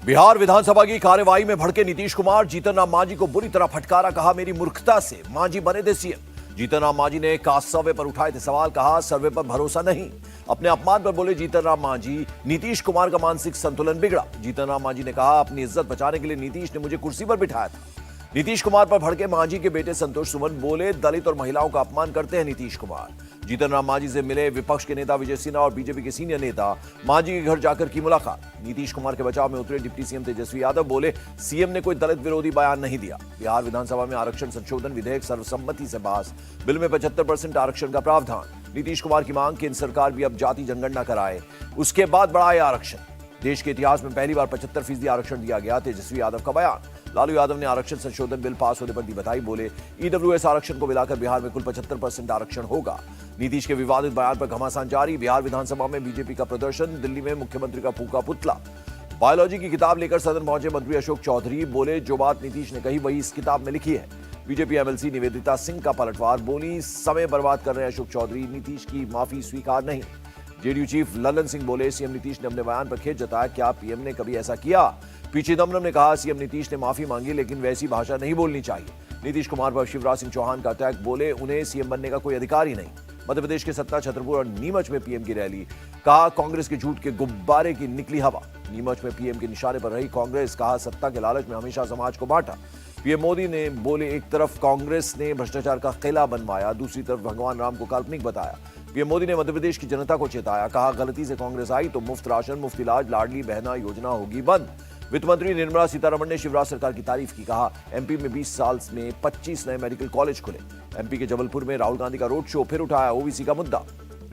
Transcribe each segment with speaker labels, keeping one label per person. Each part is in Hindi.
Speaker 1: बिहार विधानसभा की कार्यवाही में भड़के नीतीश कुमार, जीतन राम मांझी को बुरी तरह फटकारा, कहा मेरी मूर्खता से मांझी बने थे सीएम। जीतन राम मांझी ने कास्ट सर्वे पर उठाए थे सवाल, कहा सर्वे पर भरोसा नहीं। अपने अपमान पर बोले जीतन राम मांझी, नीतीश कुमार का मानसिक संतुलन बिगड़ा। जीतन राम मांझी ने कहा अपनी इज्जत बचाने के लिए नीतीश ने मुझे कुर्सी पर बिठाया था। नीतीश कुमार पर भड़के मांझी के बेटे संतोष सुमन, बोले दलित और महिलाओं का अपमान करते हैं नीतीश कुमार। जीतन राम मांझी से मिले विपक्ष के नेता विजय सिन्हा और बीजेपी के सीनियर नेता, मांझी के घर जाकर की मुलाकात। नीतीश कुमार के बचाव में उतरे डिप्टी सीएम तेजस्वी यादव, बोले सीएम ने कोई दलित विरोधी बयान नहीं दिया। बिहार विधानसभा में आरक्षण संशोधन विधेयक सर्वसम्मति से पास, बिल में 75% आरक्षण का प्रावधान। नीतीश कुमार की मांग, केंद्र सरकार भी अब जाति जनगणना कराए, उसके बाद बढ़ाए आरक्षण। देश के इतिहास में पहली बार 75% आरक्षण दिया गया, तेजस्वी यादव का बयान। लालू यादव ने आरक्षण संशोधन बिल पास होने पर दी बधाई, बोले ईडब्ल्यूएस आरक्षण को मिलाकर बिहार में कुल 75% आरक्षण होगा। नीतीश के विवादित बयान पर घमासान जारी, बिहार विधानसभा में बीजेपी का प्रदर्शन, दिल्ली में मुख्यमंत्री का फूका पुतला। बायोलॉजी की किताब लेकर सदन पहुंचे मंत्री अशोक चौधरी, बोले जो बात नीतीश ने कही वही इस किताब में लिखी है। बीजेपी एमएलसी निवेदिता सिंह का पलटवार, बोली समय बर्बाद कर रहे हैं अशोक चौधरी, नीतीश की माफी स्वीकार नहीं। जेडीयू चीफ ललन सिंह बोले सीएम नीतीश ने अपने बयान पर खेद जताया, क्या पीएम ने कभी ऐसा किया। पी चिदम्बरम ने कहा सीएम नीतीश ने माफी मांगी, लेकिन वैसी भाषा नहीं बोलनी चाहिए। नीतीश कुमार पर शिवराज सिंह चौहान का अटैक, बोले उन्हें सीएम बनने का कोई अधिकार ही नहीं। मध्य प्रदेश के सतना, छतरपुर और नीमच में पीएम की रैली, कहा कांग्रेस के झूठ के गुब्बारे की निकली हवा। नीमच में पीएम के निशाने पर रही कांग्रेस, कहा सत्ता के लालच में हमेशा समाज को बांटा। पीएम मोदी ने बोले एक तरफ कांग्रेस ने भ्रष्टाचार का किला बनवाया, दूसरी तरफ भगवान राम को काल्पनिक बताया। पीएम मोदी ने मध्य प्रदेश की जनता को चेताया, कहा गलती से कांग्रेस आई तो मुफ्त राशन, मुफ्त इलाज, लाडली बहना योजना होगी बंद। वित्त मंत्री निर्मला सीतारमण ने शिवराज सरकार की तारीफ की, कहा एमपी में 20 साल में 25 नए मेडिकल कॉलेज खुले। एमपी के जबलपुर में राहुल गांधी का रोड शो, फिर उठाया ओबीसी का मुद्दा।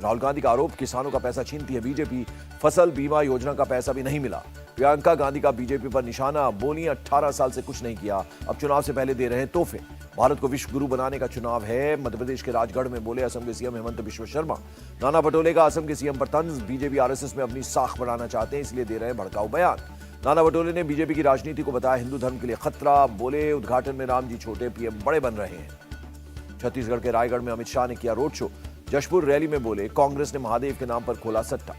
Speaker 1: राहुल गांधी का आरोप, किसानों का पैसा छीनती है बीजेपी, फसल बीमा योजना का पैसा भी नहीं मिला। प्रियंका गांधी का बीजेपी पर निशाना, बोली 18 साल से कुछ नहीं किया, अब चुनाव से पहले दे रहे हैं तोहफे। भारत को विश्व गुरु बनाने का चुनाव है, मध्य प्रदेश के राजगढ़ में बोले असम के सीएम हेमंत बिश्व शर्मा। नाना पटोले का असम के सीएम पर तंज, बीजेपी आरएसएस में अपनी साख बढ़ाना चाहते हैं इसलिए दे रहे हैं भड़काऊ बयान। नाना पटोले ने बीजेपी की राजनीति को बताया हिंदू धर्म के लिए खतरा, बोले उद्घाटन में राम जी छोटे, पीएम बड़े बन रहे हैं। छत्तीसगढ़ के रायगढ़ में अमित शाह ने किया रोड शो, जशपुर रैली में बोले कांग्रेस ने महादेव के नाम पर खोला सट्टा।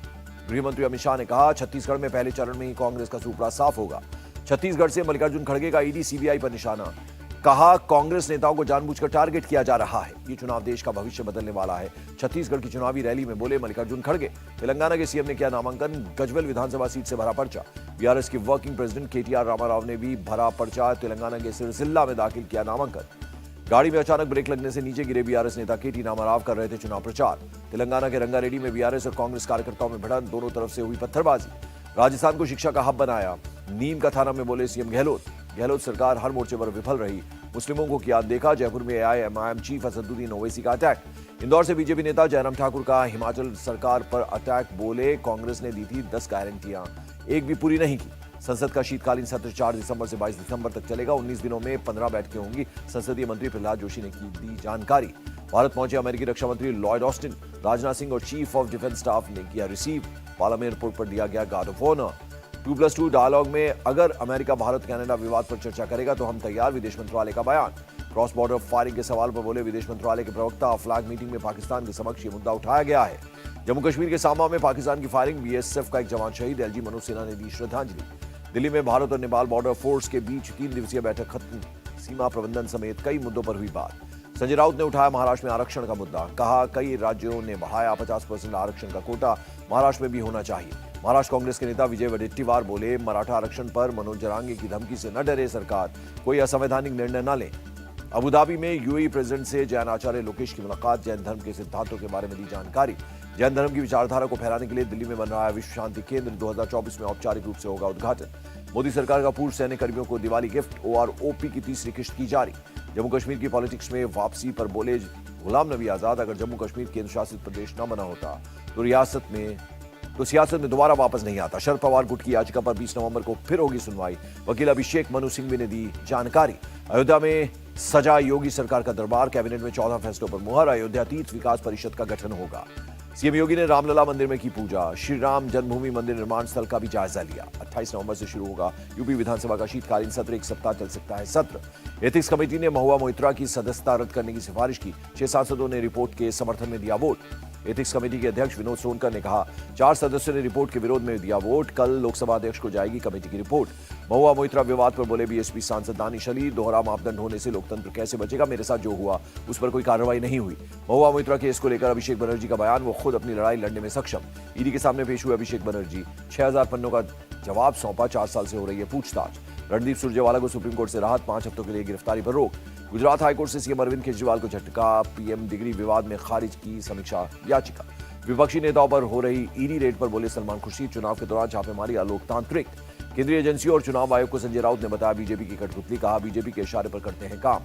Speaker 1: गृहमंत्री अमित शाह ने कहा छत्तीसगढ़ में पहले चरण में ही कांग्रेस का सूपड़ा साफ होगा। छत्तीसगढ़ से मल्लिकार्जुन खड़गे का ईडी सीबीआई पर निशाना, कहा कांग्रेस नेताओं को जानबूझकर टारगेट किया जा रहा है, ये चुनाव देश का भविष्य बदलने वाला है। छत्तीसगढ़ की चुनावी रैली में बोले मल्लिकार्जुन खड़गे। तेलंगाना के सीएम ने किया नामांकन, गजवेल विधानसभा सीट से भरा पर्चा। बीआरएस की वर्किंग प्रेसिडेंट केटीआर रामाराव ने भी भरा पर्चा, तेलंगाना के सिरसिल्ला में दाखिल किया नामांकन। गाड़ी में अचानक ब्रेक लगने से नीचे गिरे बीआरएस नेता केटी रामाराव कर रहे थे चुनाव प्रचार। तेलंगाना के रंगारेड्डी में बीआरएस और कांग्रेस कार्यकर्ताओं में भिड़ंत, दोनों तरफ से हुई पत्थरबाजी। राजस्थान को शिक्षा का हब बनाया, नीम का थाना में बोले सीएम गहलोत सरकार हर मोर्चे पर विफल रही, मुस्लिमों को किया देखा। जयपुर में एआईएमआईएम चीफ असदुद्दीन ओवैसी का अटैक। इंदौर से बीजेपी नेता जयराम ठाकुर का हिमाचल सरकार पर अटैक, बोले कांग्रेस ने दी थी 10 गारंटियां, एक भी पूरी नहीं की। संसद का शीतकालीन सत्र 4 दिसंबर से 22 दिसंबर तक चलेगा, 19 दिनों में 15 बैठकें होंगी। संसदीय मंत्री प्रहलाद जोशी ने दी जानकारी। भारत पहुंचे अमेरिकी रक्षा मंत्री लॉयड ऑस्टिन, राजनाथ सिंह और चीफ ऑफ डिफेंस स्टाफ ने किया रिसीव। पालाम एयरपोर्ट पर दिया गया गार्ड ऑफ ऑनर। 2+2 डायलॉग में अगर अमेरिका भारत कनाडा विवाद पर चर्चा करेगा तो हम तैयार, विदेश मंत्रालय का बयान। क्रॉस बॉर्डर फायरिंग के सवाल पर बोले विदेश मंत्रालय के प्रवक्ता, फ्लैग मीटिंग में पाकिस्तान के समक्ष ये मुद्दा उठाया गया है। जम्मू कश्मीर के सांबा में पाकिस्तान की फायरिंग, बीएसएफ का एक जवान शहीद, एलजी मनोज सिन्हा ने दी श्रद्धांजलि। दिल्ली में भारत और नेपाल बॉर्डर फोर्स के बीच 3 दिवसीय बैठक खत्म, सीमा प्रबंधन समेत कई मुद्दों पर हुई बात। संजय राउत ने उठाया महाराष्ट्र में आरक्षण का मुद्दा, कहा कई राज्यों ने बढ़ाया 50% आरक्षण का कोटा, महाराष्ट्र में भी होना चाहिए। महाराष्ट्र कांग्रेस के नेता विजय वडेट्टीवार बोले मराठा आरक्षण पर मनोज जरांगे की धमकी से न डरे सरकार, कोई असंवैधानिक निर्णय न ले। अबुधाबी में यूएई प्रेसिडेंट से जैन आचार्य लोकेश की मुलाकात, जैन धर्म के सिद्धांतों के बारे में दी जानकारी। जैन धर्म की विचारधारा को फैलाने के लिए दिल्ली में बन रहा है विश्व शांति केंद्र, 2024 में औपचारिक रूप से होगा उद्घाटन। मोदी सरकार का पूर्व सैन्य कर्मियों को दिवाली गिफ्ट, ओआरओपी की तीसरी किश्त की जारी। जम्मू कश्मीर की पॉलिटिक्स में वापसी पर बोले गुलाम नबी आजाद, अगर जम्मू कश्मीर केंद्र शासित प्रदेश न बना होता तो सियासत में दोबारा वापस नहीं आता। शरद पवार गुट की याचिका पर 20 नवंबर को फिर होगी सुनवाई, वकील अभिषेक मनु सिंघवी ने दी जानकारी। अयोध्या में सजा योगी सरकार का दरबार, कैबिनेट में 14 फैसलों पर मुहर, अयोध्या तीर्थ विकास परिषद का गठन होगा। सीएम योगी ने रामलला मंदिर में की पूजा, श्री राम जन्मभूमि मंदिर निर्माण स्थल का भी जायजा लिया। 28 नवंबर से शुरू होगा यूपी विधानसभा का शीतकालीन सत्र, 1 सप्ताह चल सकता है सत्र। एथिक्स कमेटी ने महुआ मोइत्रा की सदस्यता रद्द करने की सिफारिश की, 6 सांसदों ने रिपोर्ट के समर्थन में दिया वोट। एथिक्स कमेटी के अध्यक्ष विनोद सोनकर ने कहा, 4 सदस्यों ने रिपोर्ट के विरोध में दिया वोट। कल लोकसभा अध्यक्ष को जाएगी कमेटी की रिपोर्ट। महुआ मोइत्रा विवाद पर बोले बीएसपी सांसद दानिश अली, दोहरा मापदंड होने से लोकतंत्र कैसे बचेगा? मेरे साथ जो हुआ उस पर कोई कार्रवाई नहीं हुई। महुआ मोइत्रा केस को लेकर अभिषेक बनर्जी का बयान, वो खुद अपनी लड़ाई लड़ने में सक्षम। ईडी के सामने पेश हुए अभिषेक बनर्जी, 6000 पन्नों का जवाब सौंपा। 4 साल से हो रही है पूछताछ। रणदीप सुरजेवाला को सुप्रीम कोर्ट से राहत, 5 हफ्तों के लिए गिरफ्तारी पर रोक। गुजरात हाईकोर्ट से सीएम अरविंद केजरीवाल को झटका, पीएम डिग्री विवाद में खारिज की समीक्षा याचिका। विपक्षी नेताओं पर हो रही ईडी रेड पर बोले सलमान खुर्शीद, चुनाव के दौरान छापेमारी अलोकतांत्रिक। केंद्रीय एजेंसियों और चुनाव आयोग को संजय राउत ने बताया बीजेपी की कठपुतली, कहा बीजेपी के इशारे पर करते हैं काम।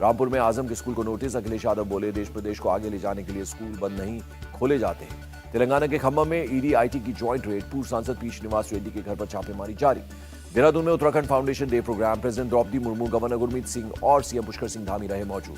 Speaker 1: रामपुर में आजम के स्कूल को नोटिस, अखिलेश यादव बोले देश प्रदेश को आगे ले जाने के लिए स्कूल बंद नहीं खोले जाते हैं। तेलंगाना के खम्मम में ईडी आईटी की ज्वाइंट रेड, पूर्व सांसद पी श्रीनिवास रेड्डी के घर पर छापेमारी जारी। देहरादून में Uttarakhand foundation day programme, president Droupadi Murmu, governor Gurmeet Singh और सीएम पुष्कर सिंह धामी रहे मौजूद।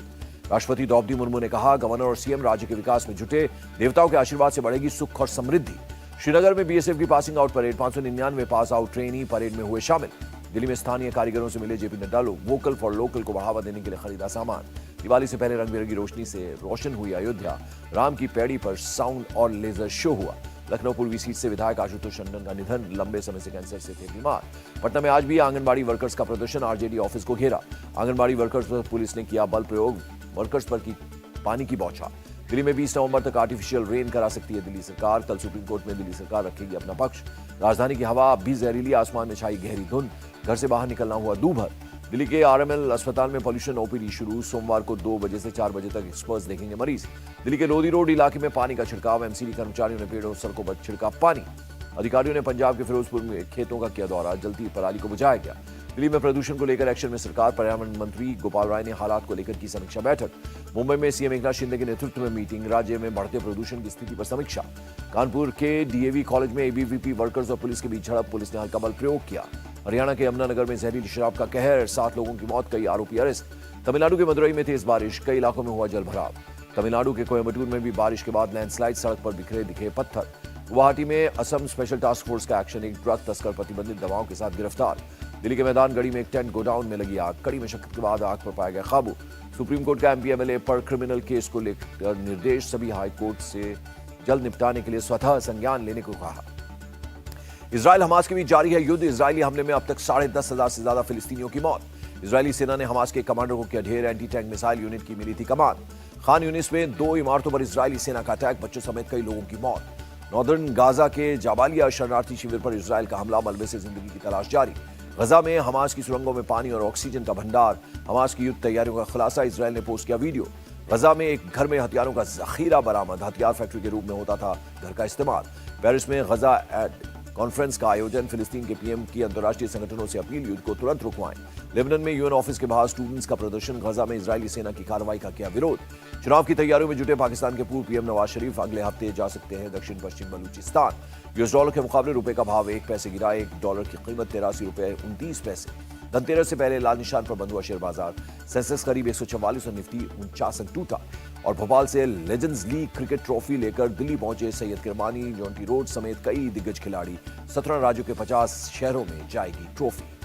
Speaker 1: राष्ट्रपति द्रौपदी मुर्मू ने कहा, गवर्नर और सीएम राज्य के विकास में जुटे, देवताओं के आशीर्वाद से बढ़ेगी सुख और समृद्धि। श्रीनगर में बीएसएफ की passing out parade, 599 pass out trainee parade में हुए शामिल। दिल्ली में स्थानीय कारीगरों से मिले जेपी नड्डा, लोग वोकल फॉर लोकल को बढ़ावा देने के लिए खरीदा सामान। दिवाली से पहले रंग बिरंगी रोशनी से रोशन हुई अयोध्या, राम की पैड़ी पर साउंड और लेजर शो हुआ। लखनऊ पूर्वी सीट से विधायक आशुतोष टंडन का निधन, लंबे समय से कैंसर से थे बीमार। पटना में आज भी आंगनबाड़ी वर्कर्स का प्रदर्शन, आरजेडी ऑफिस को घेरा। आंगनबाड़ी वर्कर्स पर पुलिस ने किया बल प्रयोग, वर्कर्स पर की पानी की बौछार। दिल्ली में 20 नवंबर तक आर्टिफिशियल रेन करा सकती है दिल्ली सरकार, कल सुप्रीम कोर्ट में दिल्ली सरकार रखेगी अपना पक्ष। राजधानी की हवा अब भी जहरीली, आसमान में छाई गहरी धुंध, घर से बाहर निकलना हुआ दूभर। दिल्ली के आरएमएल अस्पताल में पॉल्यूशन ओपीडी शुरू, सोमवार को 2 बजे से 4 बजे तक एक्सपर्ट्स देखेंगे मरीज। दिल्ली के लोधी रोड इलाके में पानी का छिड़काव, एमसीडी कर्मचारियों ने पेड़ों और सड़कों पर छिड़का पानी। अधिकारियों ने पंजाब के फिरोजपुर में खेतों का किया दौरा, जलती पराली को बुझाया गया। दिल्ली में प्रदूषण को लेकर एक्शन में सरकार, पर्यावरण मंत्री गोपाल राय ने हालात को लेकर की समीक्षा बैठक। मुंबई में सीएम एकनाथ शिंदे के नेतृत्व में मीटिंग, राज्य में बढ़ते प्रदूषण की स्थिति पर समीक्षा। कानपुर के डीएवी कॉलेज में एबीवीपी वर्कर्स और पुलिस के बीच झड़प, पुलिस ने हल्का बल प्रयोग किया। हरियाणा के यमुनानगर में जहरीली शराब का कहर, 7 लोगों की मौत, कई आरोपी अरेस्ट। तमिलनाडु के मदुरई में तेज बारिश, कई इलाकों में हुआ जलभराव। तमिलनाडु के कोयम्बटूर में भी बारिश के बाद लैंडस्लाइड, सड़क पर बिखरे दिखे पत्थर। गुवाहाटी में असम स्पेशल टास्क फोर्स का एक्शन, एक ड्रग तस्कर प्रतिबंधित दवाओं के साथ गिरफ्तार। दिल्ली के मैदान गढ़ी में एक टेंट गोडाउन में लगी आग, कड़ी मशक्कत के बाद आग पर पाया गया काबू। सुप्रीम कोर्ट का एमपी एमएलए पर क्रिमिनल केस को लेकर निर्देश, सभी हाई कोर्ट से जल्द निपटाने के लिए स्वतः संज्ञान लेने को कहा। इजराइल हमास के बीच जारी है युद्ध, इजरायली हमले में अब तक 10,500 से ज्यादा फिलिस्तीनियों की मौत। इजरायली सेना ने हमास के कमांडर को किया ढेर, एंटी टैंक मिसाइल यूनिट की मिली थी कमान। खान यूनिस में 2 इमारतों पर इजरायली सेना का अटैक, बच्चों समेत कई लोगों की मौत। नॉर्दर्न गाजा के जाबालिया शरणार्थी शिविर पर इजराइल का हमला, मलबे से जिंदगी की तलाश जारी। गजा में हमास की सुरंगों में पानी और ऑक्सीजन का भंडार, हमास की युद्ध तैयारियों का खुलासा, इजराइल ने पोस्ट किया वीडियो। गजा में एक घर में हथियारों का जखीरा बरामद, हथियार फैक्ट्री के रूप में होता था घर का इस्तेमाल। पेरिस में गजा कॉन्फ्रेंस का आयोजन, फिलिस्तीन के पीएम की अंतर्राष्ट्रीय संगठनों से अपील, युद्ध को तुरंत रुकवाएं। लेबनान में यूएन ऑफिस के बाहर स्टूडेंट्स का प्रदर्शन, गजा में इजरायली सेना की कार्रवाई का किया विरोध। चुनाव की तैयारियों में जुटे पाकिस्तान के पूर्व पीएम नवाज शरीफ अगले हफ्ते जा सकते हैं दक्षिण पश्चिम बलूचिस्तान। यूएस डॉलर के मुकाबले रुपए का भाव 1 पैसे गिरा, $1 की कीमत 83 रुपए 29 पैसे। धनतेरस से पहले लाल निशान पर बंद हुआ शेयर बाजार, सेंसेक्स करीब 144 और निफ्टी 49 अंक टूटा। और भोपाल से लेजेंड्स लीग क्रिकेट ट्रॉफी लेकर दिल्ली पहुंचे सैयद किरमानी, जॉन्टी रोड समेत कई दिग्गज खिलाड़ी। 17 राज्यों के 50 शहरों में जाएगी ट्रॉफी।